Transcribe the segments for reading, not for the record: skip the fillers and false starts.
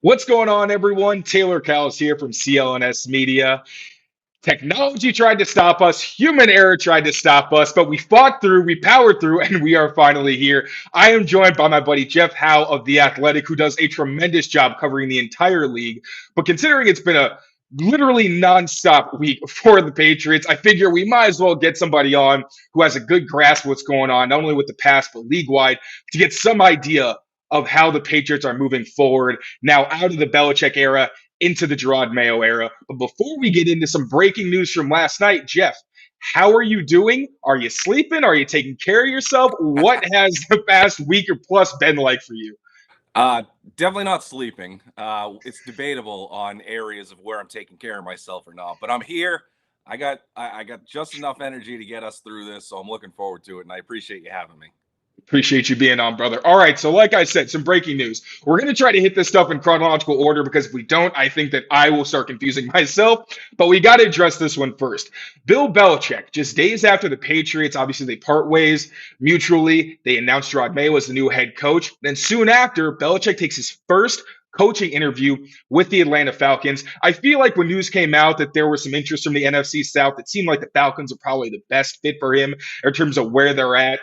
What's going on, everyone? Taylor Cowles here from CLNS Media. Technology tried to stop us, human error tried to stop us, but we fought through, we powered through, and we are finally here. I am joined by my buddy Jeff Howe of The Athletic, who does a tremendous job covering the entire league. But considering it's been a literally nonstop week for the Patriots, I figure we might as well get somebody on who has a good grasp of what's going on, not only with the past, but league wide, to get some idea of how the Patriots are moving forward now out of the Belichick era into the Jerod Mayo era. But before we get into some breaking news from last night, Jeff, how are you doing? Are you sleeping? Are you taking care of yourself? What has the past week or plus been like for you? Uh, Definitely not sleeping. It's debatable on areas of where I'm taking care of myself or not, but I'm here. I got just enough energy to get us through this, so I'm looking forward to it, and I appreciate you having me. Appreciate you being on, brother. All right, so like I said, some breaking news. We're going to try to hit this stuff in chronological order because if we don't, I think that I will start confusing myself. But we got to address this one first. Bill Belichick, just days after the Patriots, obviously they part ways mutually. They announced Jerod Mayo as the new head coach. Then soon after, Belichick takes his first coaching interview with the Atlanta Falcons. I feel like when news came out that there was some interest from the NFC South, it seemed like the Falcons are probably the best fit for him in terms of where they're at,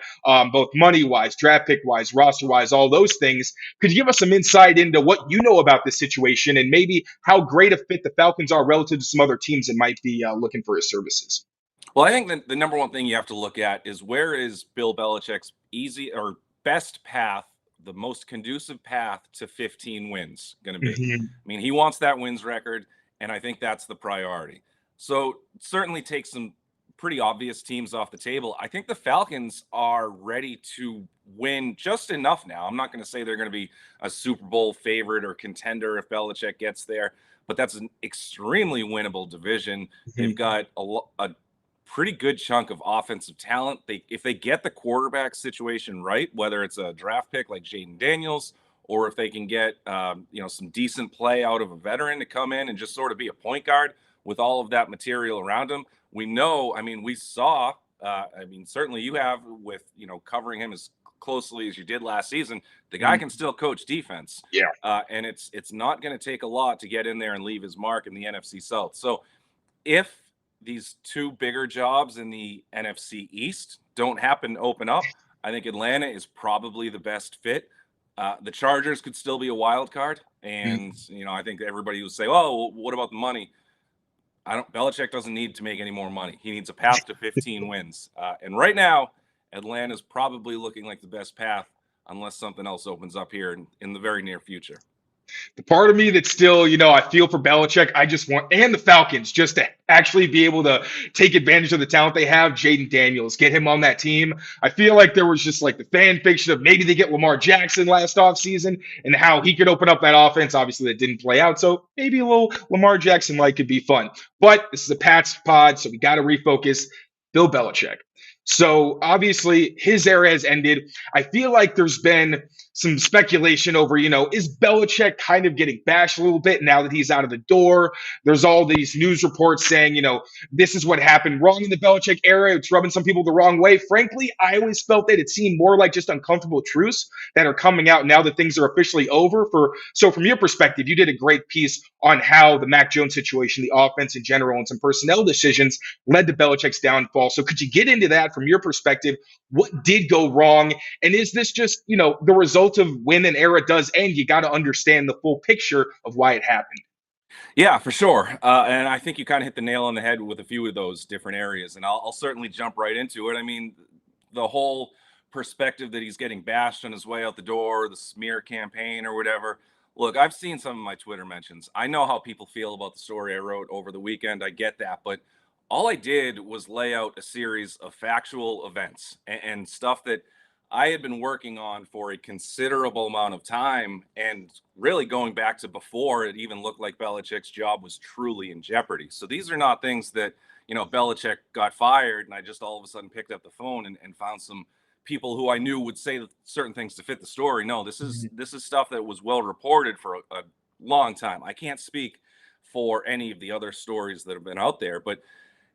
both money wise, draft pick wise, roster wise, all those things. Could you give us some insight into what you know about this situation and maybe how great a fit the Falcons are relative to some other teams that might be looking for his services? Well, I think that the number one thing you have to look at is where is Bill Belichick's easy or best path, the most conducive path to 15 wins going to be. I mean, he wants that wins record, and I think that's the priority. So certainly take some pretty obvious teams off the table. I think the Falcons are ready to win just enough now. I'm not going to say they're going to be a Super Bowl favorite or contender if Belichick gets there, but that's an extremely winnable division. They've got a pretty good chunk of offensive talent. If they get the quarterback situation right, whether it's a draft pick like Jaden Daniels, or if they can get some decent play out of a veteran to come in and just sort of be a point guard with all of that material around him. We know, I mean, we saw, certainly you have with, covering him as closely as you did last season, the guy can still coach defense. Yeah. And it's not going to take a lot to get in there and leave his mark in the NFC South. So if these two bigger jobs in the NFC East don't happen to open up, I think Atlanta is probably the best fit. The Chargers could still be a wild card. And, I think everybody would say, oh, what about the money? Belichick doesn't need to make any more money. He needs a path to 15 wins. And right now, Atlanta is probably looking like the best path unless something else opens up here in the very near future. The part of me that's still, I feel for Belichick, I just want, and the Falcons, just to actually be able to take advantage of the talent they have. Jaden Daniels, get him on that team. I feel like there was just like the fan fiction of maybe they get Lamar Jackson last offseason and how he could open up that offense. Obviously, that didn't play out. So maybe a little Lamar Jackson like could be fun. But this is a Pats pod, so we got to refocus. Bill Belichick. So obviously his era has ended. I feel like there's been some speculation over, is Belichick kind of getting bashed a little bit now that he's out of the door? There's all these news reports saying, this is what happened wrong in the Belichick era. It's rubbing some people the wrong way. Frankly, I always felt that it seemed more like just uncomfortable truths that are coming out now that things are officially over. So from your perspective, you did a great piece on how the Mac Jones situation, the offense in general, and some personnel decisions led to Belichick's downfall. So could you get into that from your perspective? What did go wrong? And is this just, the result of when an era does end? You got to understand the full picture of why it happened. Yeah, for sure. And I think you kind of hit the nail on the head with a few of those different areas. And I'll certainly jump right into it. I mean, the whole perspective that he's getting bashed on his way out the door, the smear campaign or whatever. Look, I've seen some of my Twitter mentions. I know how people feel about the story I wrote over the weekend. I get that. But all I did was lay out a series of factual events and stuff that I had been working on for a considerable amount of time, and really going back to before it even looked like Belichick's job was truly in jeopardy. So these are not things that, Belichick got fired and I just all of a sudden picked up the phone and found some people who I knew would say certain things to fit the story. No, this is stuff that was well reported for a long time. I can't speak for any of the other stories that have been out there, but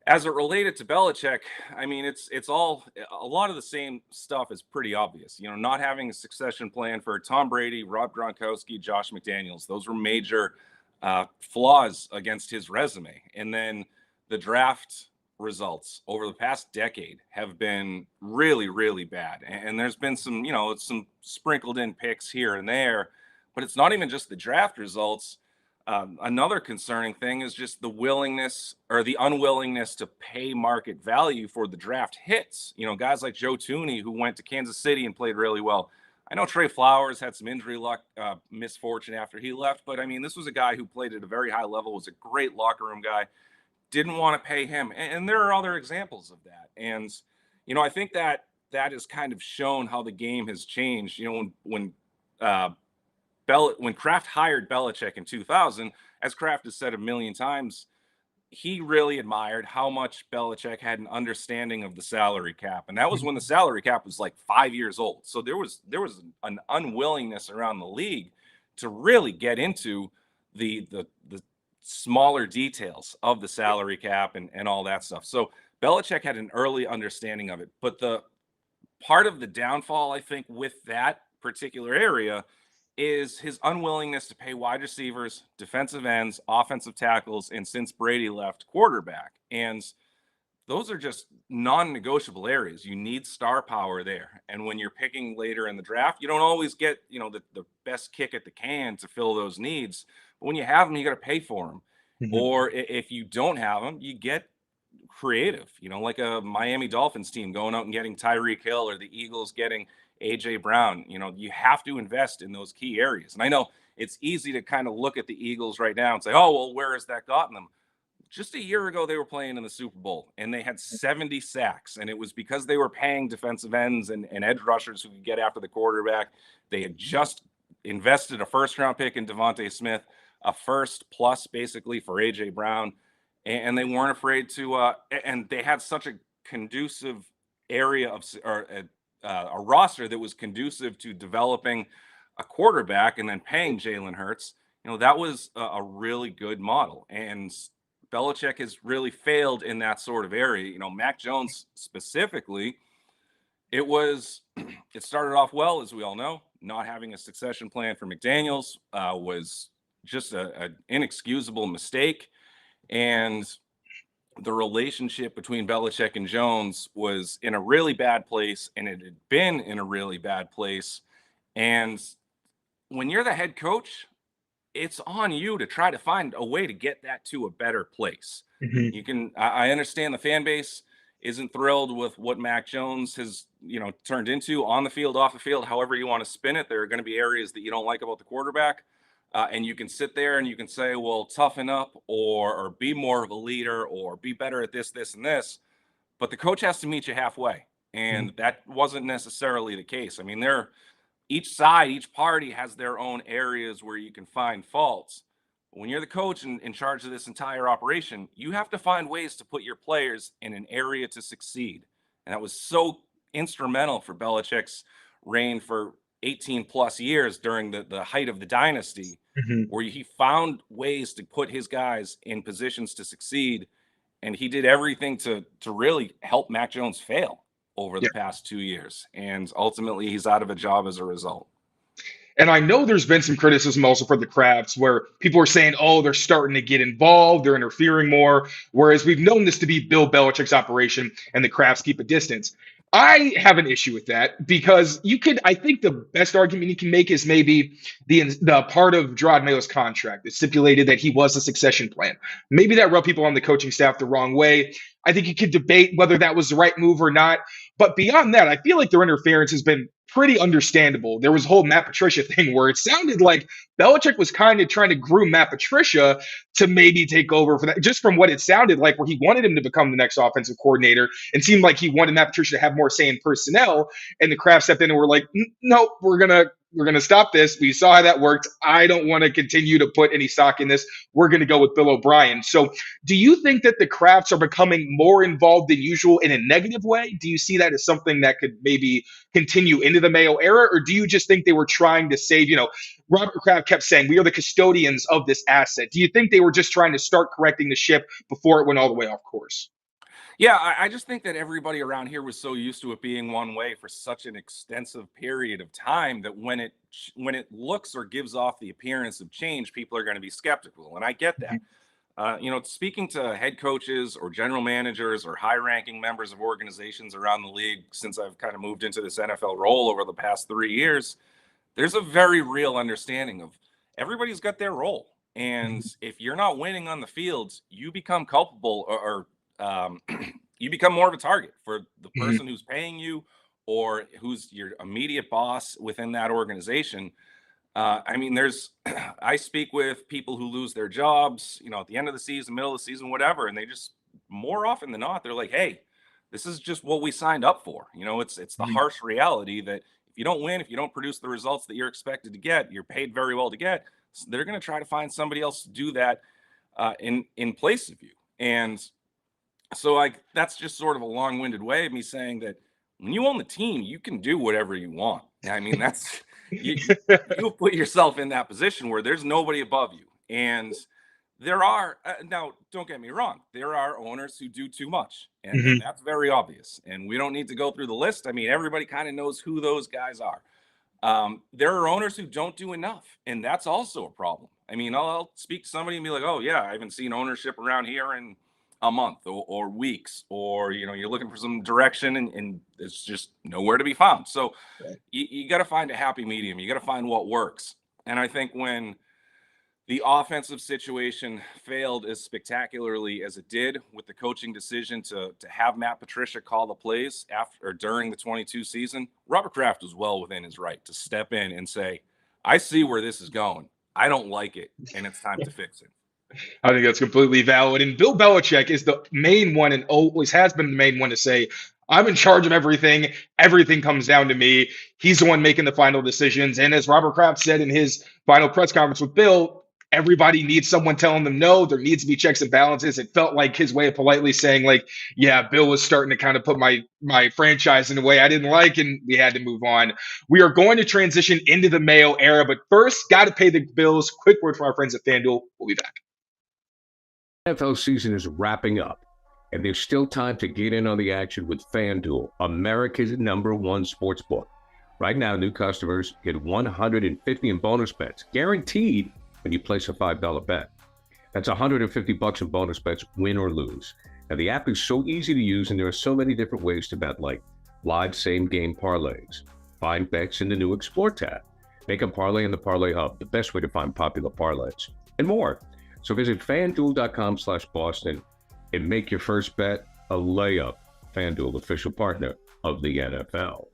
As it related to Belichick, I mean, it's all a lot of the same stuff is pretty obvious. You know, not having a succession plan for Tom Brady, Rob Gronkowski, Josh McDaniels. Those were major flaws against his resume. And then the draft results over the past decade have been really, really bad. And there's been some, some sprinkled in picks here and there, but it's not even just the draft results. Another concerning thing is just the willingness or the unwillingness to pay market value for the draft hits. You know, guys like Joe Tooney, who went to Kansas City and played really well. I know Trey Flowers had some injury luck, misfortune after he left, but I mean, this was a guy who played at a very high level, was a great locker room guy, didn't want to pay him. And there are other examples of that. And, I think that has kind of shown how the game has changed. You know, when Kraft hired Belichick in 2000, as Kraft has said a million times, he really admired how much Belichick had an understanding of the salary cap. And that was when the salary cap was like 5 years old. So there was an unwillingness around the league to really get into the smaller details of the salary cap and all that stuff. So Belichick had an early understanding of it. But the part of the downfall, I think, with that particular area is his unwillingness to pay wide receivers, defensive ends, offensive tackles, and since Brady left, quarterback. And those are just non-negotiable areas. You need star power there. And when you're picking later in the draft, you don't always get, the best kick at the can to fill those needs. But when you have them, you got to pay for them. Mm-hmm. Or if you don't have them, you get creative, like a Miami Dolphins team going out and getting Tyreek Hill, or the Eagles getting AJ Brown. You have to invest in those key areas. And I know it's easy to kind of look at the Eagles right now and say, oh, well, where has that gotten them? Just a year ago, they were playing in the Super Bowl and they had 70 sacks. And it was because they were paying defensive ends and edge rushers who could get after the quarterback. They had just invested a first-round pick in Devontae Smith, a first plus basically for AJ Brown. And they weren't afraid to, and they had such a conducive area of, a roster that was conducive to developing a quarterback and then paying Jalen Hurts. That was a really good model. And Belichick has really failed in that sort of area. Mac Jones specifically, it started off well, as we all know. Not having a succession plan for McDaniels was just an inexcusable mistake. And the relationship between Belichick and Jones was in a really bad place, and it had been in a really bad place. And when you're the head coach, it's on you to try to find a way to get that to a better place. Mm-hmm. I understand the fan base isn't thrilled with what Mac Jones has, turned into on the field, off the field, however you want to spin it. There are going to be areas that you don't like about the quarterback. And you can sit there and you can say, well, toughen up or be more of a leader or be better at this, this, and this. But the coach has to meet you halfway. And that wasn't necessarily the case. I mean, each party has their own areas where you can find faults. When you're the coach in charge of this entire operation, you have to find ways to put your players in an area to succeed. And that was so instrumental for Belichick's reign for 18 plus years during the height of the dynasty, where he found ways to put his guys in positions to succeed. And he did everything to really help Mac Jones fail over the past 2 years. And ultimately he's out of a job as a result. And I know there's been some criticism also for the Krafts where people are saying, oh, they're starting to get involved, they're interfering more, whereas we've known this to be Bill Belichick's operation and the Krafts keep a distance. I have an issue with that because I think the best argument you can make is maybe the part of Jerod Mayo's contract that stipulated that he was a succession plan. Maybe that rubbed people on the coaching staff the wrong way. I think you could debate whether that was the right move or not. But beyond that, I feel like their interference has been pretty understandable. There was a whole Matt Patricia thing where it sounded like Belichick was kind of trying to groom Matt Patricia to maybe take over for that, just from what it sounded like, where he wanted him to become the next offensive coordinator and seemed like he wanted Matt Patricia to have more say in personnel. And the Kraft stepped in and were like, no, we're going to stop this. We saw how that worked. I don't want to continue to put any stock in this. We're going to go with Bill O'Brien. So do you think that the Krafts are becoming more involved than usual in a negative way? Do you see that as something that could maybe continue into the Mayo era? Or do you just think they were trying to save, Robert Kraft kept saying, we are the custodians of this asset. Do you think they were just trying to start correcting the ship before it went all the way off course? Yeah, I just think that everybody around here was so used to it being one way for such an extensive period of time that when it looks or gives off the appearance of change, people are going to be skeptical, and I get that. Speaking to head coaches or general managers or high-ranking members of organizations around the league since I've kind of moved into this NFL role over the past 3 years, there's a very real understanding of everybody's got their role. And if you're not winning on the field, you become culpable or you become more of a target for the person who's paying you or who's your immediate boss within that organization. I speak with people who lose their jobs, at the end of the season, middle of the season, whatever, and they just more often than not, they're like, "Hey, this is just what we signed up for." It's the harsh reality that if you don't win, if you don't produce the results that you're expected to get, you're paid very well to get. So they're going to try to find somebody else to do that in place of you. And so that's just sort of a long-winded way of me saying that when you own the team, you can do whatever you want. I mean, that's you put yourself in that position where there's nobody above you. And there are now, don't get me wrong, there are owners who do too much, and that's very obvious. And we don't need to go through the list. I mean, everybody kind of knows who those guys are. There are owners who don't do enough, and that's also a problem. I mean, I'll speak to somebody and be like, "Oh yeah, I haven't seen ownership around here in a month or weeks," or you're looking for some direction and it's just nowhere to be found. So you got to find a happy medium. You got to find what works. And I think when the offensive situation failed as spectacularly as it did with the coaching decision to have Matt Patricia call the plays after or during the 22 season, Robert Kraft was well within his right to step in and say, "I see where this is going. I don't like it, and it's time to fix it." I think that's completely valid. And Bill Belichick is the main one and always has been the main one to say, I'm in charge of everything. Everything comes down to me. He's the one making the final decisions. And as Robert Kraft said in his final press conference with Bill, everybody needs someone telling them no. There needs to be checks and balances. It felt like his way of politely saying, like, yeah, Bill was starting to kind of put my franchise in a way I didn't like, and we had to move on. We are going to transition into the Mayo era, but first, got to pay the bills. Quick word from our friends at FanDuel. We'll be back. NFL season is wrapping up, and there's still time to get in on the action with FanDuel, America's #1 sportsbook. Right now, new customers get $150 in bonus bets, guaranteed when you place a $5 bet. That's $150 in bonus bets, win or lose. Now, the app is so easy to use, and there are so many different ways to bet, like live same-game parlays, find bets in the new Explore tab, make a parlay in the Parlay Hub, the best way to find popular parlays, and more. So visit FanDuel.com/Boston and make your first bet a layup. FanDuel, official partner of the NFL.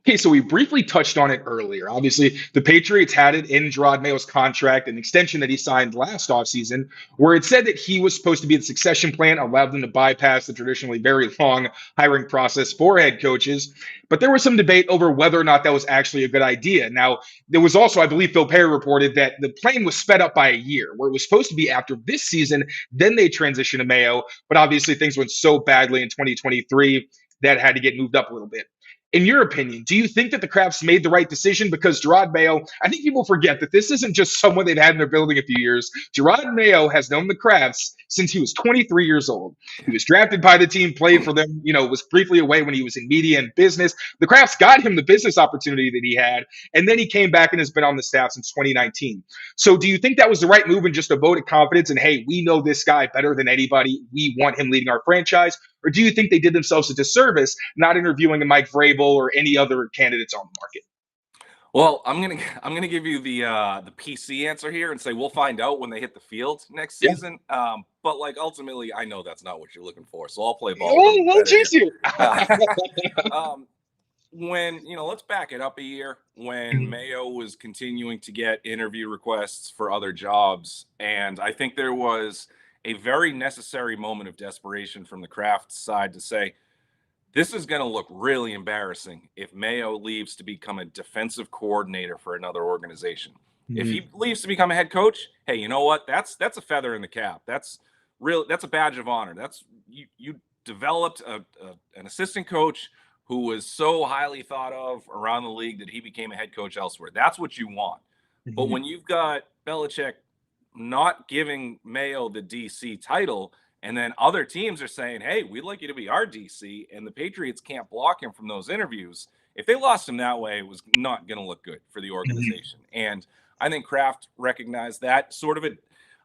Okay, so we briefly touched on it earlier. Obviously, the Patriots had it in Jerod Mayo's contract, an extension that he signed last offseason, where it said that he was supposed to be the succession plan, allowed them to bypass the traditionally very long hiring process for head coaches. But there was some debate over whether or not that was actually a good idea. Now, there was also, I believe, Phil Perry reported that the plan was sped up by a year, where it was supposed to be after this season, then they transitioned to Mayo. But obviously, things went so badly in 2023 that had to get moved up a little bit. In your opinion, do you think that the Krafts made the right decision? Because Jerod Mayo, I think people forget that this isn't just someone they've had in their building a few years. Jerod Mayo has known the Krafts since he was 23 years old. He was drafted by the team, played for them, was briefly away when he was in media and business. The Krafts got him the business opportunity that he had, and then he came back and has been on the staff since 2019. So do you think that was the right move and just a vote of confidence and, hey, we know this guy better than anybody. We want him leading our franchise? Or do you think they did themselves a disservice not interviewing a Mike Vrabel or any other candidates on the market? Well, I'm gonna give you the PC answer here and say we'll find out when they hit the field next season. But ultimately, I know that's not what you're looking for, so I'll play ball. We'll chase you. When let's back it up a year. When Mayo was continuing to get interview requests for other jobs, and I think there was a very necessary moment of desperation from the Kraft side to say, this is going to look really embarrassing if Mayo leaves to become a defensive coordinator for another organization. If he leaves to become a head coach, hey, you know what? That's a feather in the cap. That's a badge of honor. That's you developed an assistant coach who was so highly thought of around the league that he became a head coach elsewhere. That's what you want. But when you've got Belichick not giving Mayo the DC title And then other teams are saying, hey, we'd like you to be our DC, and the Patriots can't block him from those interviews. If they lost him that way, it was not going to look good for the organization. And I think Kraft recognized that sort of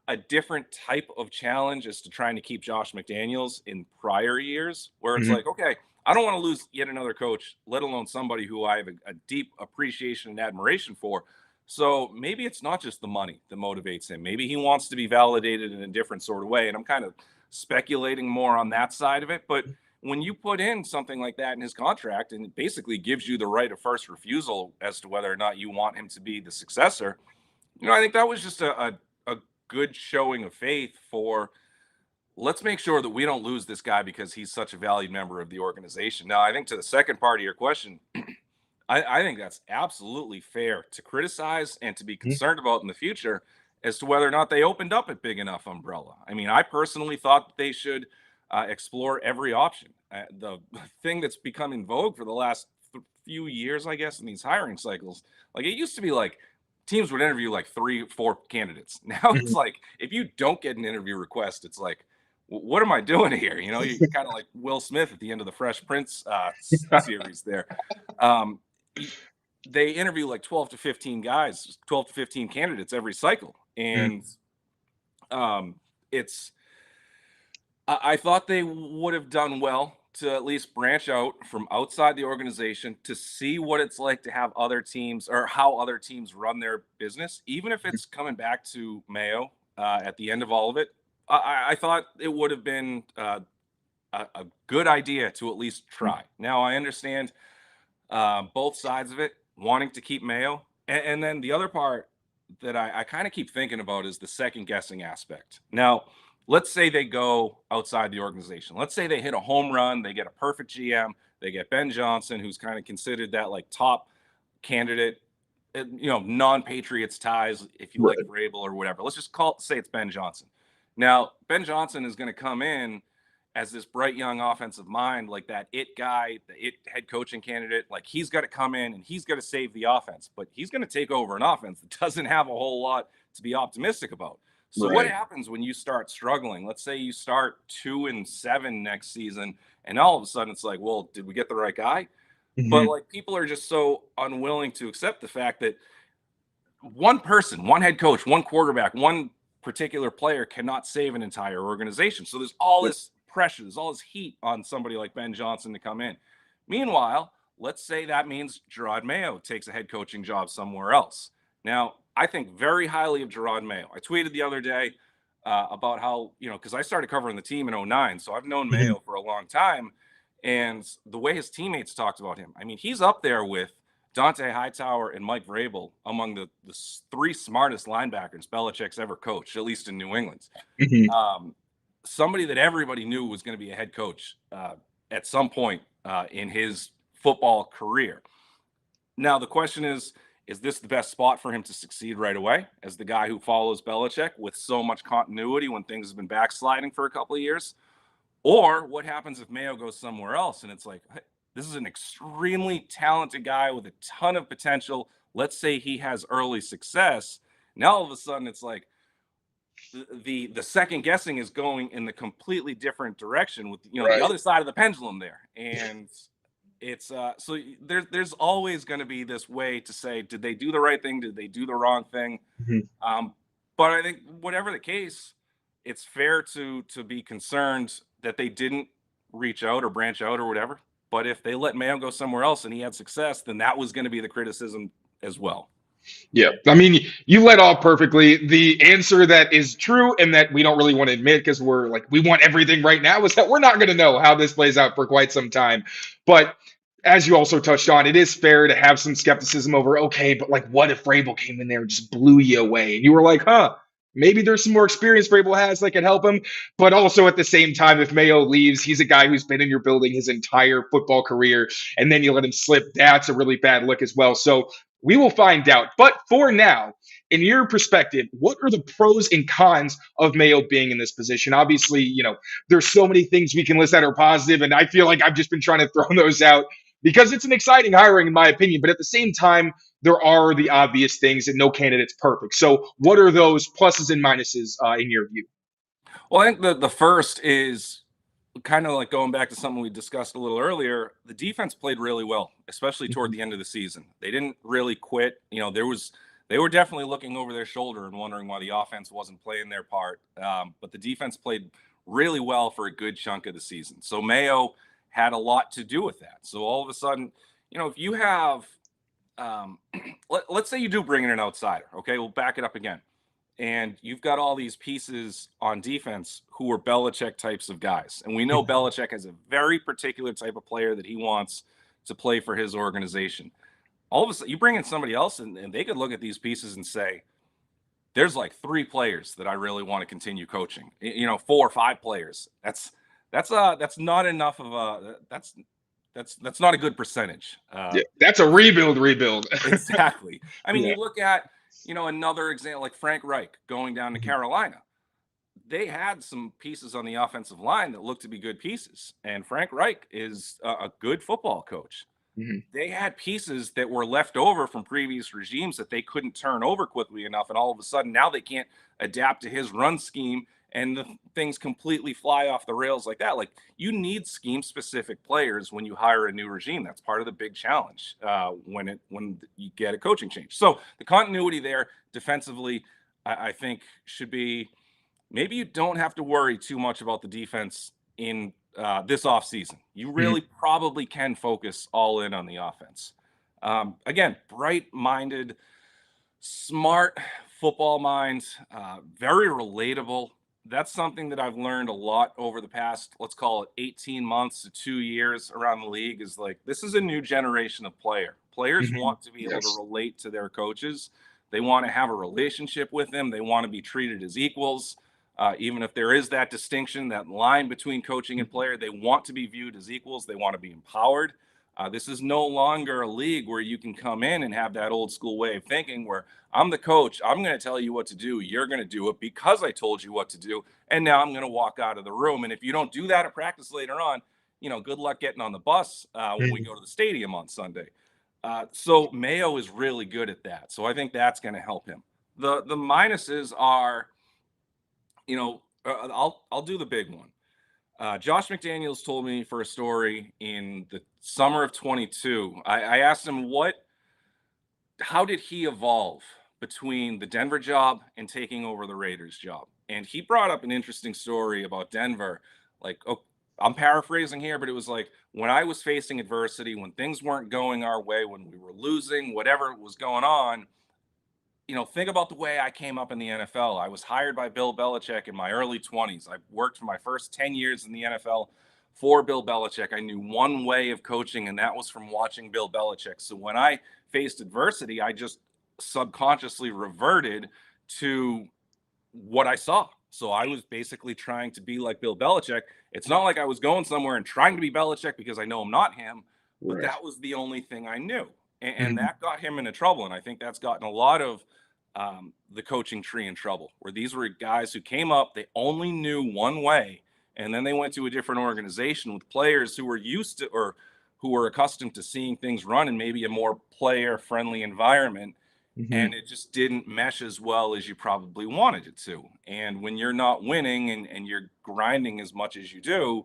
a different type of challenge as to trying to keep Josh McDaniels in prior years, where it's like, okay, I don't want to lose yet another coach, let alone somebody who I have a deep appreciation and admiration for. So maybe it's not just the money that motivates him. Maybe he wants to be validated in a different sort of way. And I'm kind of speculating more on that side of it. But when you put in something like that in his contract, and it basically gives you the right of first refusal as to whether or not you want him to be the successor, I think that was just a good showing of faith for, let's make sure that we don't lose this guy because he's such a valued member of the organization. Now, I think to the second part of your question, I think that's absolutely fair to criticize and to be concerned about in the future as to whether or not they opened up a big enough umbrella. I mean, I personally thought that they should explore every option. The thing that's become in vogue for the last few years, I guess, in these hiring cycles, like it used to be like teams would interview like 3-4 candidates. Now it's like, if you don't get an interview request, it's like, what am I doing here? You're kind of like Will Smith at the end of the Fresh Prince series there. They interview like 12 to 15 guys, 12 to 15 candidates every cycle. And I thought they would have done well to at least branch out from outside the organization to see what it's like to have other teams, or how other teams run their business, even if it's coming back to Mayo at the end of all of it. I thought it would have been a good idea to at least try. Now, I understand both sides of it, wanting to keep Mayo. And then the other part that I kind of keep thinking about is the second guessing aspect. Now, let's say they go outside the organization. Let's say they hit a home run, they get a perfect GM, they get Ben Johnson, who's kind of considered that like top candidate, non-Patriots ties, if you like Vrabel or whatever. Let's just say it's Ben Johnson. Now, Ben Johnson is going to come in as this bright young offensive mind, like that it guy, the it head coaching candidate. Like, he's got to come in and he's got to save the offense, but he's going to take over an offense that doesn't have a whole lot to be optimistic about. So what happens when you start struggling? Let's say you start 2-7 next season, and all of a sudden it's like, well, did we get the right guy? But like, people are just so unwilling to accept the fact that one person, one head coach, one quarterback, one particular player cannot save an entire organization. So there's all this pressure, there's all this heat on somebody like Ben Johnson to come in. Meanwhile, let's say that means Jerod Mayo takes a head coaching job somewhere else. Now, I think very highly of Jerod Mayo. I tweeted the other day about how, because I started covering the team in 2009, so I've known Mayo for a long time. And the way his teammates talked about him, I mean, he's up there with Dante Hightower and Mike Vrabel among the three smartest linebackers Belichick's ever coached, at least in New England. Somebody that everybody knew was going to be a head coach at some point in his football career. Now, the question is this the best spot for him to succeed right away as the guy who follows Belichick with so much continuity when things have been backsliding for a couple of years? Or what happens if Mayo goes somewhere else and it's like, hey, this is an extremely talented guy with a ton of potential. Let's say he has early success. Now, all of a sudden, it's like the second guessing is going in the completely different direction with, the other side of the pendulum there. And it's so there's always going to be this way to say, did they do the right thing? Did they do the wrong thing? But I think whatever the case, it's fair to be concerned that they didn't reach out or branch out or whatever. But if they let Mayo go somewhere else and he had success, then that was going to be the criticism as well. Yeah. I mean, you led off perfectly. The answer that is true and that we don't really want to admit because we're like, we want everything right now, is that we're not going to know how this plays out for quite some time. But as you also touched on, it is fair to have some skepticism over, okay, but like, what if Vrabel came in there and just blew you away? And you were like, maybe there's some more experience Vrabel has that can help him. But also at the same time, if Mayo leaves, he's a guy who's been in your building his entire football career, and then you let him slip. That's a really bad look as well. So we will find out. But for now, in your perspective, what are the pros and cons of Mayo being in this position? Obviously, there's so many things we can list that are positive, and I feel like I've just been trying to throw those out because it's an exciting hiring in my opinion. But at the same time, there are the obvious things and no candidate's perfect. So what are those pluses and minuses in your view? Well, I think the first is kind of like going back to something we discussed a little earlier. The defense played really well, especially toward the end of the season. They didn't really quit. They were definitely looking over their shoulder and wondering why the offense wasn't playing their part. But the defense played really well for a good chunk of the season. So Mayo had a lot to do with that. So all of a sudden, if you have, let's say you do bring in an outsider. Okay, we'll back it up again. And you've got all these pieces on defense who are Belichick types of guys. And we know Belichick has a very particular type of player that he wants to play for his organization. All of a sudden, you bring in somebody else, and they could look at these pieces and say, there's like 3 players that I really want to continue coaching. 4 or 5 players. That's not enough of a that's not a good percentage. Yeah, that's a rebuild. Exactly. I mean, Yeah. you look at another example like Frank Reich going down to Carolina. They had some pieces on the offensive line that looked to be good pieces, and Frank Reich is a good football coach. They had pieces that were left over from previous regimes that they couldn't turn over quickly enough, and all of a sudden now they can't adapt to his run scheme, and the things completely fly off the rails like that. Like, you need scheme-specific players when you hire a new regime. That's part of the big challenge when you get a coaching change. So the continuity there defensively, I think, should be. Maybe you don't have to worry too much about the defense in this offseason. You really probably can focus all in on the offense. Again, bright-minded, smart football mind, very relatable. That's something that I've learned a lot over the past, let's call it 18 months to 2 years around the league, is like, this is a new generation of player. Players want to be able to relate to their coaches. They want to have a relationship with them. They want to be treated as equals. Even if there is that distinction, that line between coaching and player, they want to be viewed as equals. They want to be empowered. This is no longer a league where you can come in and have that old school way of thinking where I'm the coach. I'm going to tell you what to do. You're going to do it because I told you what to do. And now I'm going to walk out of the room. And if you don't do that at practice later on, good luck getting on the bus when we go to the stadium on Sunday. So Mayo is really good at that. So I think that's going to help him. The minuses are, I'll do the big one. Josh McDaniels told me for a story in the summer of 22. I asked him how did he evolve between the Denver job and taking over the Raiders job? And he brought up an interesting story about Denver. Like, I'm paraphrasing here, but it was like, when I was facing adversity, when things weren't going our way, when we were losing, whatever was going on, think about the way I came up in the NFL. I was hired by Bill Belichick in my early 20s. I worked for my first 10 years in the NFL for Bill Belichick. I knew one way of coaching, and that was from watching Bill Belichick. So when I faced adversity, I just subconsciously reverted to what I saw. So I was basically trying to be like Bill Belichick. It's not like I was going somewhere and trying to be Belichick because I know I'm not him, but that was the only thing I knew. And that got him into trouble. And I think that's gotten a lot of the coaching tree in trouble, where these were guys who came up, they only knew one way, and then they went to a different organization with players who were used to or who were accustomed to seeing things run in maybe a more player-friendly environment. And it just didn't mesh as well as you probably wanted it to. And when you're not winning and you're grinding as much as you do,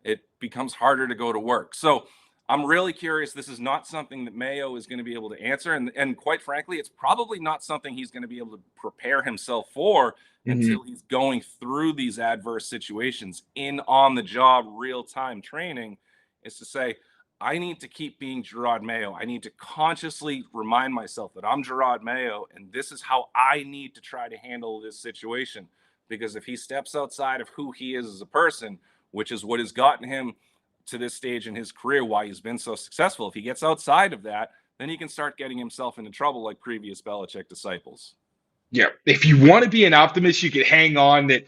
it becomes harder to go to work. So I'm really curious. This is not something that Mayo is going to be able to answer. And quite frankly, it's probably not something he's going to be able to prepare himself for until he's going through these adverse situations in on-the-job, real-time training, is to say, I need to keep being Jerod Mayo. I need to consciously remind myself that I'm Jerod Mayo, and this is how I need to try to handle this situation. Because if he steps outside of who he is as a person, which is what has gotten him to this stage in his career, why he's been so successful, if he gets outside of that, then he can start getting himself into trouble like previous Belichick disciples. Yeah, if you want to be an optimist, you could hang on that,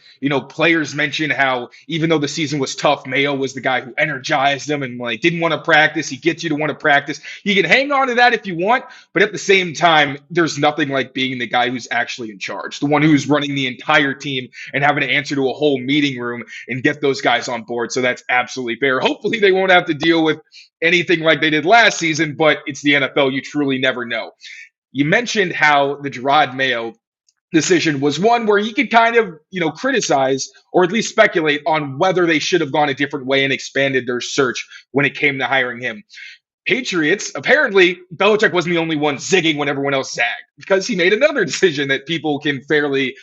players mention how even though the season was tough, Mayo was the guy who energized them and didn't want to practice. He gets you to want to practice. You can hang on to that if you want, but at the same time, there's nothing like being the guy who's actually in charge, the one who's running the entire team and having to answer to a whole meeting room and get those guys on board. So that's absolutely fair. Hopefully they won't have to deal with anything like they did last season, but it's the NFL. You truly never know. You mentioned how the Jerod Mayo decision was one where you could kind of, criticize or at least speculate on whether they should have gone a different way and expanded their search when it came to hiring him. Patriots, apparently, Belichick wasn't the only one zigging when everyone else zagged because he made another decision that people can fairly,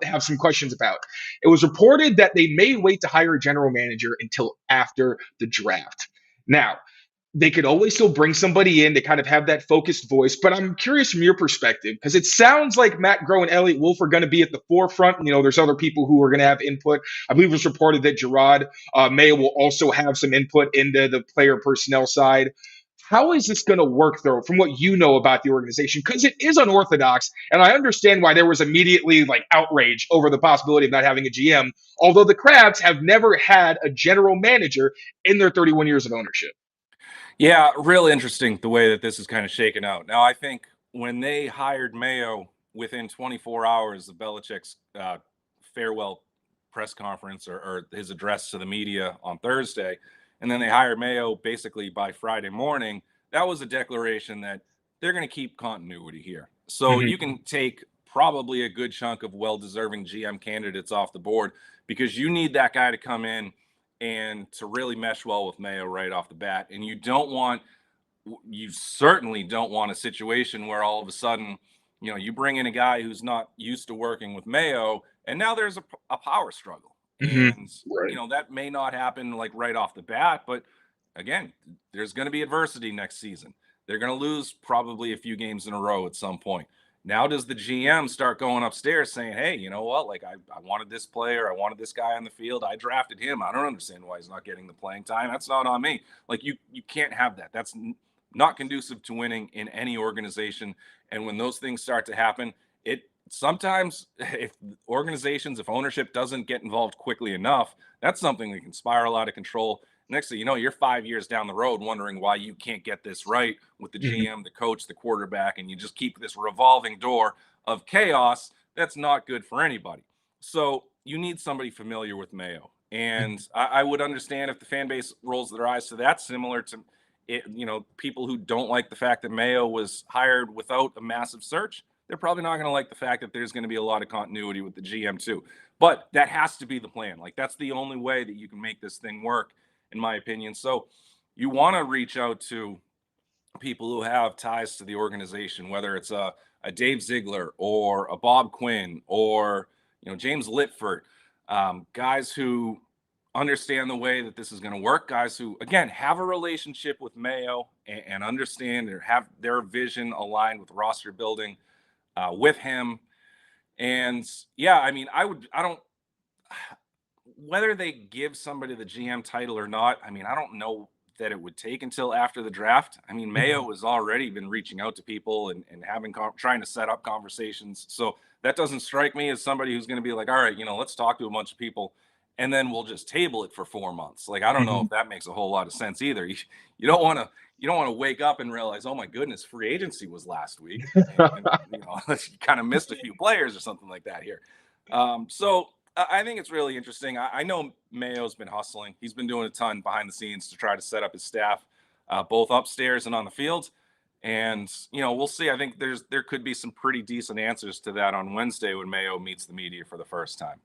have some questions about. It was reported that they may wait to hire a general manager until after the draft. Now, they could always still bring somebody in to kind of have that focused voice. But I'm curious from your perspective, because it sounds like Matt Groh and Elliot Wolf are going to be at the forefront. There's other people who are going to have input. I believe it was reported that Jerod Mayo will also have some input into the player personnel side. How is this going to work, though, from what you know about the organization? Because it is unorthodox, and I understand why there was immediately outrage over the possibility of not having a GM, although the Krafts have never had a general manager in their 31 years of ownership. Yeah, real interesting the way that this is kind of shaken out. Now, I think when they hired Mayo within 24 hours of Belichick's farewell press conference or his address to the media on Thursday, and then they hired Mayo basically by Friday morning, that was a declaration that they're going to keep continuity here. So you can take probably a good chunk of well-deserving GM candidates off the board because you need that guy to come in and to really mesh well with Mayo right off the bat. And you certainly don't want a situation where all of a sudden, you bring in a guy who's not used to working with Mayo, and now there's a power struggle. And, Right. that may not happen right off the bat, but again, there's going to be adversity next season. They're going to lose probably a few games in a row at some point. Now, does the GM start going upstairs saying, hey, you know what? I wanted this player. I wanted this guy on the field. I drafted him. I don't understand why he's not getting the playing time. That's not on me. You can't have that. That's not conducive to winning in any organization. And when those things start to happen, sometimes if ownership doesn't get involved quickly enough, that's something that can spiral out of control. Next thing you know, you're 5 years down the road wondering why you can't get this right with the GM, the coach, the quarterback, and you just keep this revolving door of chaos that's not good for anybody. So you need somebody familiar with Mayo. And I would understand if the fan base rolls their eyes to that, similar to people who don't like the fact that Mayo was hired without a massive search. They're probably not going to like the fact that there's going to be a lot of continuity with the GM too. But that has to be the plan. That's the only way that you can make this thing work, in my opinion. So you want to reach out to people who have ties to the organization, whether it's a Dave Ziegler or a Bob Quinn or James Litford, guys who understand the way that this is going to work, guys who, again, have a relationship with Mayo and understand or have their vision aligned with roster building with him. And yeah, whether they give somebody the GM title or not, I don't know that it would take until after the draft. Mayo has already been reaching out to people and trying to set up conversations. So that doesn't strike me as somebody who's going to be like, all right, let's talk to a bunch of people and then we'll just table it for 4 months. I don't know if that makes a whole lot of sense either. You don't want to wake up and realize, oh my goodness, free agency was last week. And, you kind of missed a few players or something like that here. So I think it's really interesting. I know Mayo's been hustling. He's been doing a ton behind the scenes to try to set up his staff, both upstairs and on the field. And, we'll see. I think there could be some pretty decent answers to that on Wednesday when Mayo meets the media for the first time.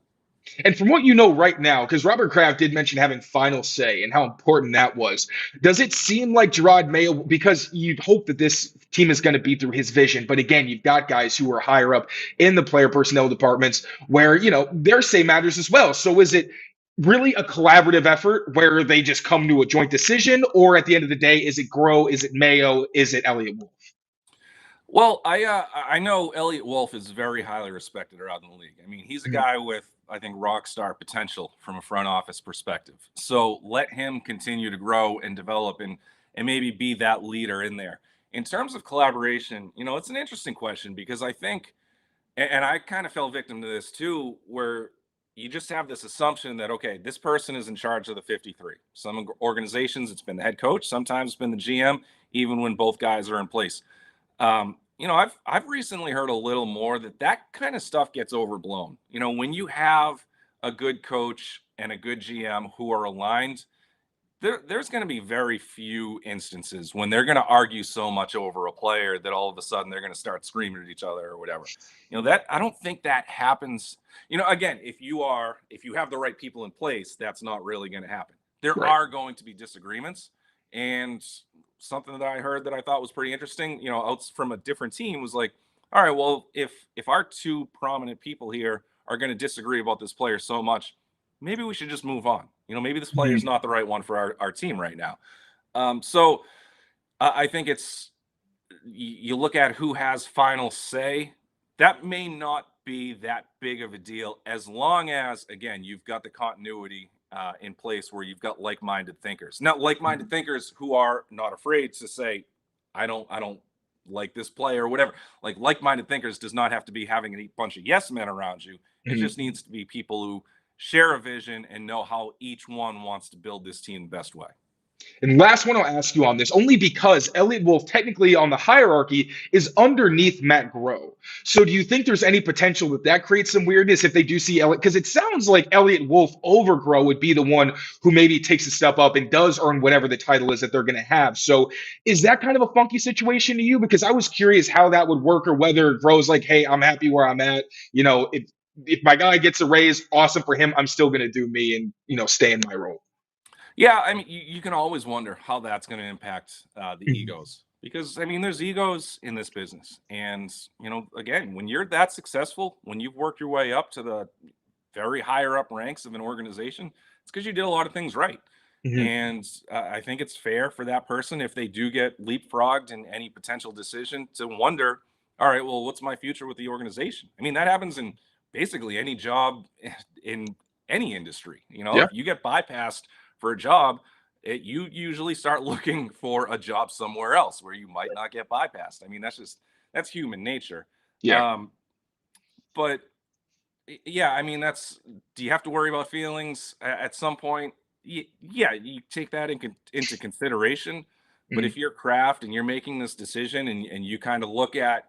And from what you know right now, because Robert Kraft did mention having final say and how important that was, does it seem like Jerod Mayo, because you'd hope that this team is going to be through his vision, but again, you've got guys who are higher up in the player personnel departments where, their say matters as well. So is it really a collaborative effort where they just come to a joint decision, or at the end of the day, is it Groh, is it Mayo, is it Elliot Wolf? Well, I know Elliot Wolf is very highly respected around the league. He's a guy with, I think, rock star potential from a front office perspective. So let him continue to grow and develop and maybe be that leader in there. In terms of collaboration, it's an interesting question because I think, and I kind of fell victim to this too, where you just have this assumption that, okay, this person is in charge of the 53. Some organizations, it's been the head coach. Sometimes it's been the GM, even when both guys are in place. I've recently heard a little more that kind of stuff gets overblown. When you have a good coach and a good GM who are aligned, there's going to be very few instances when they're going to argue so much over a player that all of a sudden they're going to start screaming at each other or whatever. That I don't think that happens. Again, if you have the right people in place, that's not really going to happen. There Right. are going to be disagreements, and something that I heard that I thought was pretty interesting, out from a different team was like, all right, well, if our two prominent people here are going to disagree about this player so much, maybe we should just move on. Maybe this player is not the right one for our team right now. So I think you look at who has final say. That may not be that big of a deal as long as, again, you've got the continuity in place where you've got like-minded thinkers. Now, like-minded thinkers who are not afraid to say, I don't like this player or whatever. Like-minded thinkers does not have to be having a bunch of yes men around you. It just needs to be people who share a vision and know how each one wants to build this team the best way. And last one I'll ask you on this, only because Elliott Wolf technically on the hierarchy is underneath Matt Groh. So do you think there's any potential that creates some weirdness if they do see Elliott? Because it sounds like Elliott Wolf over Groh would be the one who maybe takes a step up and does earn whatever the title is that they're going to have. So is that kind of a funky situation to you? Because I was curious how that would work, or whether Groh's like, hey, I'm happy where I'm at. If my guy gets a raise, awesome for him. I'm still going to do me and, stay in my role. Yeah, I mean, you can always wonder how that's going to impact the egos, because there's egos in this business, and again, when you're that successful, when you've worked your way up to the very higher up ranks of an organization, it's because you did a lot of things right. And I think it's fair for that person, if they do get leapfrogged in any potential decision, to wonder, all right, well, what's my future with the organization? That happens in basically any job in any industry. If you get bypassed for a job, you usually start looking for a job somewhere else where you might not get bypassed. That's human nature. Yeah. But yeah, do you have to worry about feelings at some point? Yeah, you take that into consideration. But if you're Kraft and you're making this decision and you kind of look at,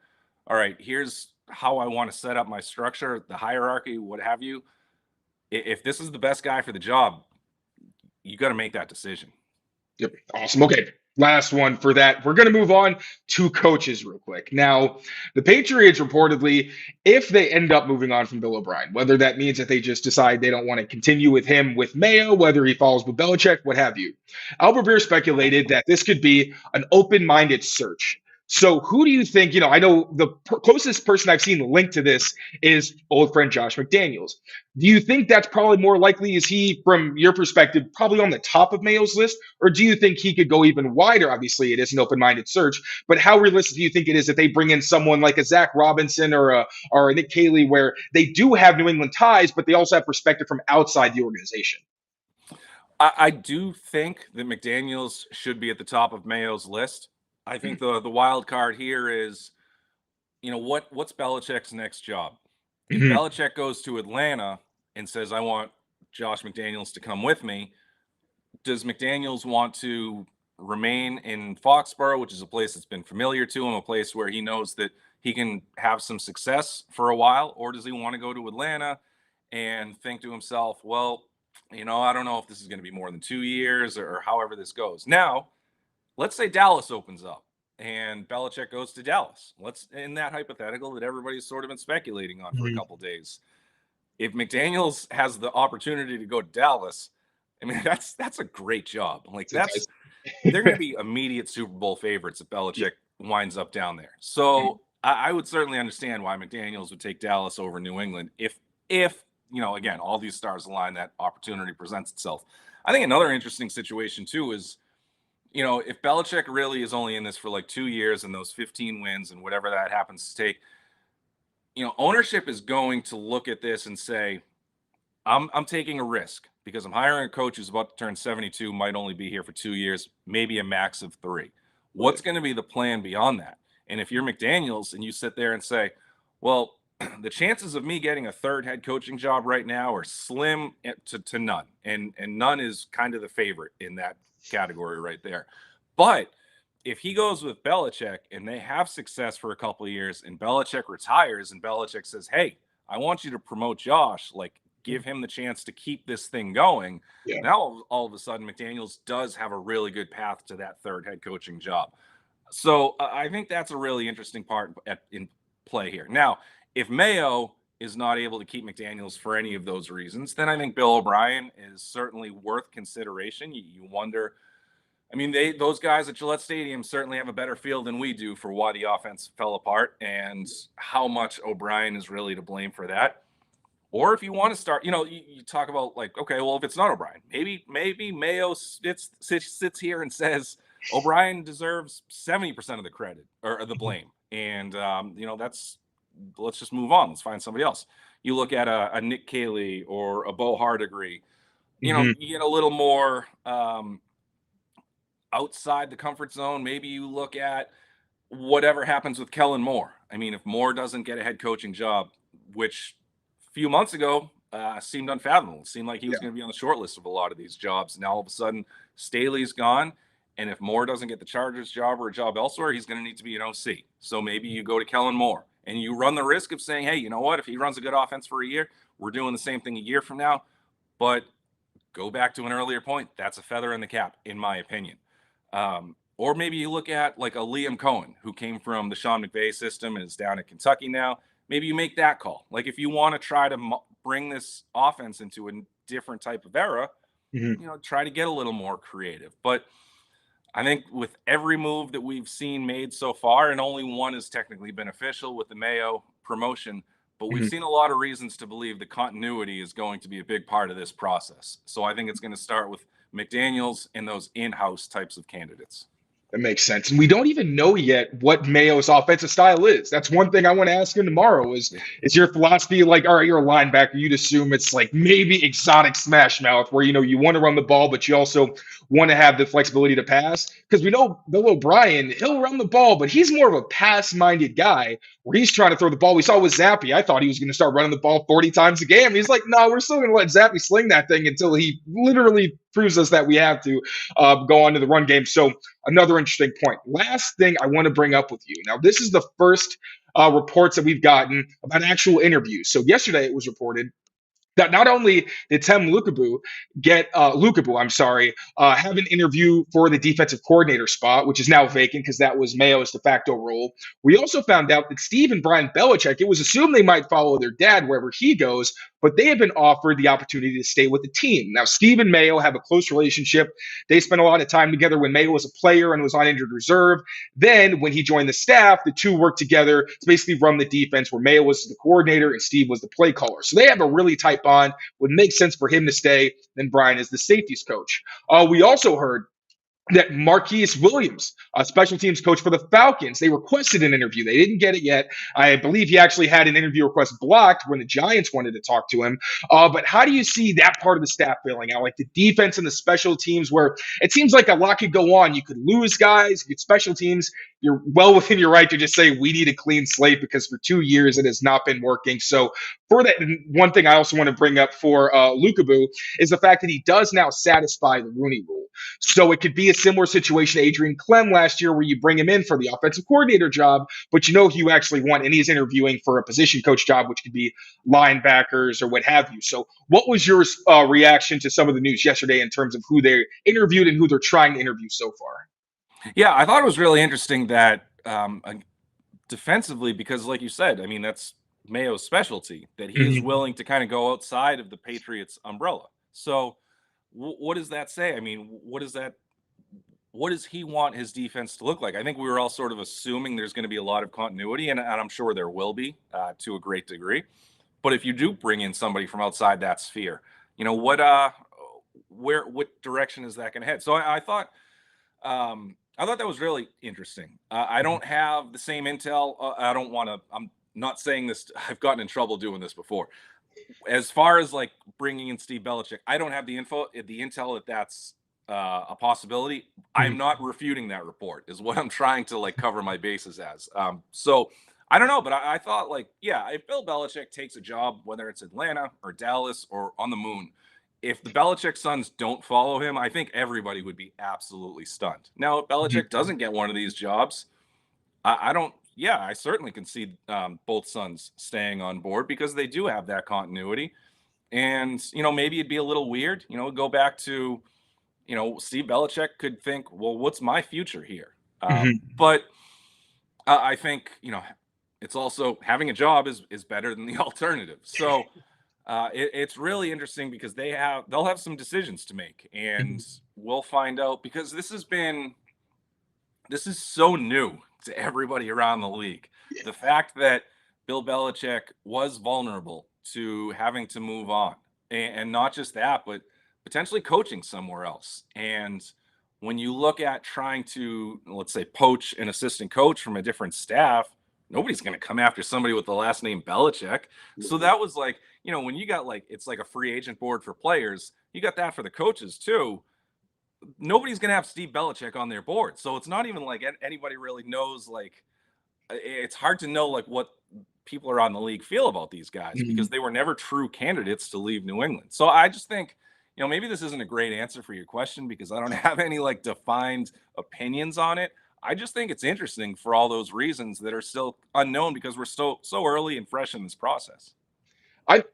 all right, here's how I want to set up my structure, the hierarchy, what have you. If this is the best guy for the job, you got to make that decision. Yep. Awesome. Okay. Last one for that. We're going to move on to coaches real quick. Now, the Patriots reportedly, if they end up moving on from Bill O'Brien, whether that means that they just decide they don't want to continue with him with Mayo, whether he falls with Belichick, what have you. Albert Beer speculated that this could be an open-minded search. So who do you think, I know the closest person I've seen linked to this is old friend Josh McDaniels. Do you think that's probably more likely? Is he, from your perspective, probably on the top of Mayo's list? Or do you think he could go even wider? Obviously, it is an open-minded search. But how realistic do you think it is that they bring in someone like a Zach Robinson or a Nick Caley, where they do have New England ties, but they also have perspective from outside the organization? I do think that McDaniels should be at the top of Mayo's list. I think the wild card here is, what's Belichick's next job? If Belichick goes to Atlanta and says, I want Josh McDaniels to come with me, does McDaniels want to remain in Foxborough, which is a place that's been familiar to him, a place where he knows that he can have some success for a while? Or does he want to go to Atlanta and think to himself, well, I don't know if this is going to be more than 2 years or however this goes. Now, let's say Dallas opens up and Belichick goes to Dallas. Let's, in that hypothetical that everybody's sort of been speculating on for a couple days. If McDaniels has the opportunity to go to Dallas, that's a great job. They're going to be immediate Super Bowl favorites if Belichick winds up down there. So I would certainly understand why McDaniels would take Dallas over New England if again, all these stars align, that opportunity presents itself. I think another interesting situation too is, if Belichick really is only in this for 2 years and those 15 wins and whatever that happens to take, ownership is going to look at this and say, I'm taking a risk because I'm hiring a coach who's about to turn 72, might only be here for 2 years, maybe a max of 3. What's going to be the plan beyond that? And if you're McDaniels and you sit there and say, well, the chances of me getting a third head coaching job right now are slim to none. And none is kind of the favorite in that category right there. But if he goes with Belichick and they have success for a couple of years and Belichick retires and Belichick says, hey, I want you to promote Josh, give him the chance to keep this thing going. Yeah. Now, all of a sudden, McDaniels does have a really good path to that third head coaching job. So I think that's a really interesting part in play here. Now, if Mayo is not able to keep McDaniels for any of those reasons, then I think Bill O'Brien is certainly worth consideration. You wonder, I mean, those guys at Gillette Stadium certainly have a better feel than we do for why the offense fell apart and how much O'Brien is really to blame for that. Or if you want to start, you talk about like, okay, well, if it's not O'Brien, maybe Mayo sits here and says O'Brien deserves 70% of the credit or the blame. And, let's just move on. Let's find somebody else. You look at a Nick Cayley or a Bo Hardigree, you get a little more outside the comfort zone. Maybe you look at whatever happens with Kellen Moore. I mean, if Moore doesn't get a head coaching job, which a few months ago seemed unfathomable. It seemed like he was going to be on the short list of a lot of these jobs. Now all of a sudden Staley's gone. And if Moore doesn't get the Chargers job or a job elsewhere, he's going to need to be an OC. So maybe you go to Kellen Moore and you run the risk of saying, hey, you know what? If he runs a good offense for a year, we're doing the same thing a year from now. But go back to an earlier point. That's a feather in the cap, in my opinion. Or maybe you look at like a Liam Cohen, who came from the Sean McVay system and is down at Kentucky now. Maybe you make that call. Like if you want to try to bring this offense into a different type of era, try to get a little more creative. But I think with every move that we've seen made so far, and only one is technically beneficial with the Mayo promotion, but we've seen a lot of reasons to believe the continuity is going to be a big part of this process. So I think it's going to start with McDaniels and those in-house types of candidates. That makes sense. And we don't even know yet what Mayo's offensive style is. That's one thing I want to ask him tomorrow is your philosophy like, all right, you're a linebacker, you'd assume it's like maybe exotic smash mouth where, you want to run the ball, but you also want to have the flexibility to pass? Because we know Bill O'Brien, he'll run the ball, but he's more of a pass-minded guy where he's trying to throw the ball. We saw with Zappe. I thought he was going to start running the ball 40 times a game. He's like, no, we're still going to let Zappe sling that thing until he literally proves us that we have to go on to the run game. So another interesting point. Last thing I want to bring up with you. Now, this is the first reports that we've gotten about actual interviews. So yesterday it was reported that not only did Tem Lukabu have an interview for the defensive coordinator spot, which is now vacant because that was Mayo's de facto role. We also found out that Steve and Brian Belichick, it was assumed they might follow their dad wherever he goes, but they have been offered the opportunity to stay with the team. Now, Steve and Mayo have a close relationship. They spent a lot of time together when Mayo was a player and was on injured reserve. Then when he joined the staff, the two worked together to basically run the defense where Mayo was the coordinator and Steve was the play caller. So they have a really tight bond. Would make sense for him to stay than Brian is the safeties coach. We also heard that Marquise Williams, a special teams coach for the Falcons, they requested an interview. They didn't get it yet. I believe he actually had an interview request blocked when the Giants wanted to talk to him. But how do you see that part of the staff filling out, like the defense and the special teams, where it seems like a lot could go on? You could lose guys, you get special teams. You're well within your right to just say we need a clean slate because for 2 years it has not been working. So for that, one thing I also want to bring up for Lukabu is the fact that he does now satisfy the Rooney Rule. So it could be a similar situation to Adrian Clem last year where you bring him in for the offensive coordinator job, but who you actually want, and he's interviewing for a position coach job, which could be linebackers or what have you. So what was your reaction to some of the news yesterday in terms of who they interviewed and who they're trying to interview so far? Yeah, I thought it was really interesting that defensively, because like you said, I mean, that's Mayo's specialty, that he is willing to kind of go outside of the Patriots umbrella. So what does that say? I mean, what does he want his defense to look like? I think we were all sort of assuming there's going to be a lot of continuity, and I'm sure there will be to a great degree. But if you do bring in somebody from outside that sphere, what direction is that going to head? So I thought that was really interesting. I don't have the same intel. I'm not saying this. I've gotten in trouble doing this before. As far as like bringing in Steve Belichick, I don't have the intel that that's a possibility. I'm not refuting that report is what I'm trying to like cover my bases as. So I don't know, but I thought like, yeah, if Bill Belichick takes a job, whether it's Atlanta or Dallas or on the moon, if the Belichick sons don't follow him, I think everybody would be absolutely stunned. Now, if Belichick doesn't get one of these jobs, I certainly can see both sons staying on board because they do have that continuity. And, maybe it'd be a little weird, go back to, Steve Belichick could think, well, what's my future here? But I think, it's also having a job is better than the alternative. So it's really interesting because they'll have some decisions to make, and we'll find out, because this is so new to everybody around the league. The fact that Bill Belichick was vulnerable to having to move on, and not just that, but potentially coaching somewhere else. And when you look at trying to, let's say, poach an assistant coach from a different staff, nobody's going to come after somebody with the last name Belichick. So that was like, when you got it's like a free agent board for players, you got that for the coaches too. Nobody's going to have Steve Belichick on their board. So it's not even like anybody really knows, it's hard to know what people around the league feel about these guys, because they were never true candidates to leave New England. So I just think, maybe this isn't a great answer for your question, because I don't have any defined opinions on it. I just think it's interesting for all those reasons that are still unknown, because we're so early and fresh in this process.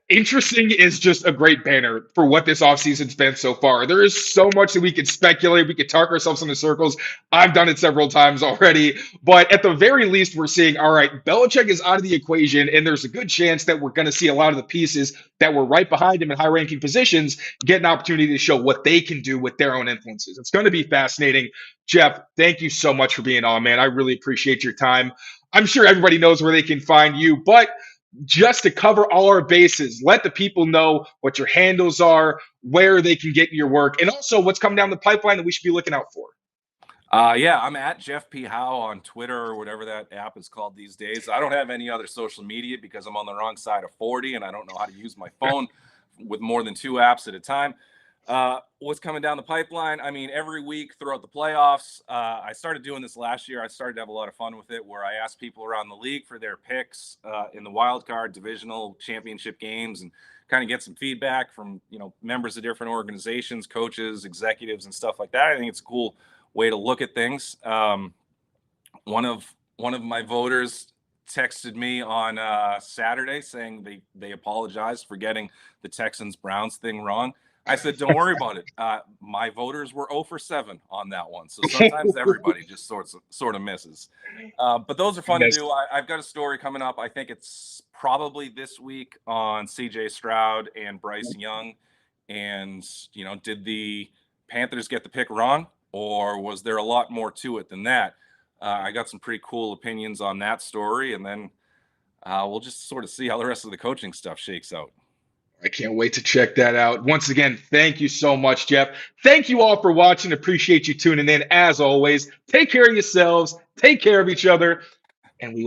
Interesting is just a great banner for what this offseason's been so far. There is so much that we could speculate. We could talk ourselves into circles. I've done it several times already. But at the very least, we're seeing, all right, Belichick is out of the equation, and there's a good chance that we're going to see a lot of the pieces that were right behind him in high-ranking positions get an opportunity to show what they can do with their own influences. It's going to be fascinating. Jeff, thank you so much for being on, man. I really appreciate your time. I'm sure everybody knows where they can find you, but just to cover all our bases, let the people know what your handles are, where they can get your work, and also what's coming down the pipeline that we should be looking out for. Yeah, I'm at Jeff P. Howe on Twitter, or whatever that app is called these days. I don't have any other social media because I'm on the wrong side of 40 and I don't know how to use my phone with more than 2 apps at a time. What's coming down the pipeline? I mean, every week throughout the playoffs, I started doing this last year. I started to have a lot of fun with it, where I asked people around the league for their picks in the wild card, divisional, championship games, and kind of get some feedback from members of different organizations, coaches, executives, and stuff like that. I think it's a cool way to look at things. One of my voters texted me on Saturday saying they apologized for getting the Texans-Browns thing wrong. I said, don't worry about it. My voters were 0 for 7 on that one. So sometimes everybody just sort of misses. But those are fun to do. I've got a story coming up. I think it's probably this week on CJ Stroud and Bryce Young. And, did the Panthers get the pick wrong, or was there a lot more to it than that? I got some pretty cool opinions on that story. And then we'll just sort of see how the rest of the coaching stuff shakes out. I can't wait to check that out. Once again, thank you so much, Jeff. Thank you all for watching. Appreciate you tuning in. As always, take care of yourselves, take care of each other, and we